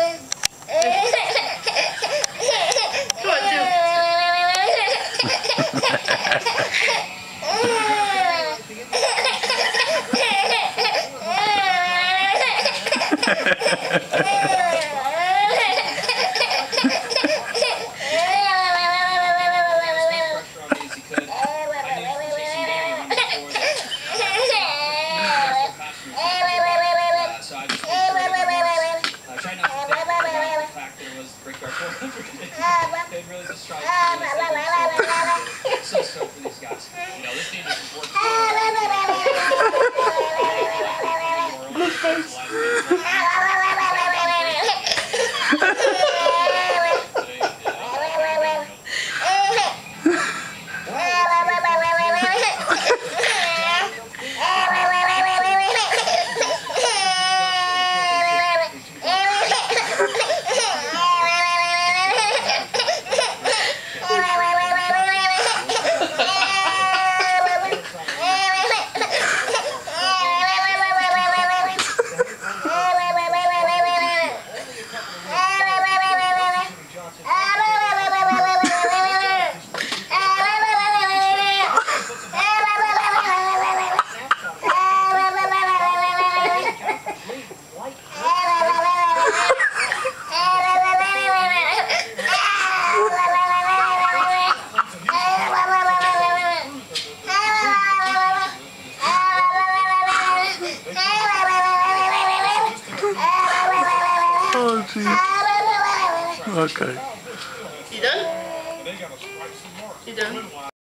Come on, do. They'd really just try to so for these guys. You know, this team is important. Oh, geez. Okay. You done? You done?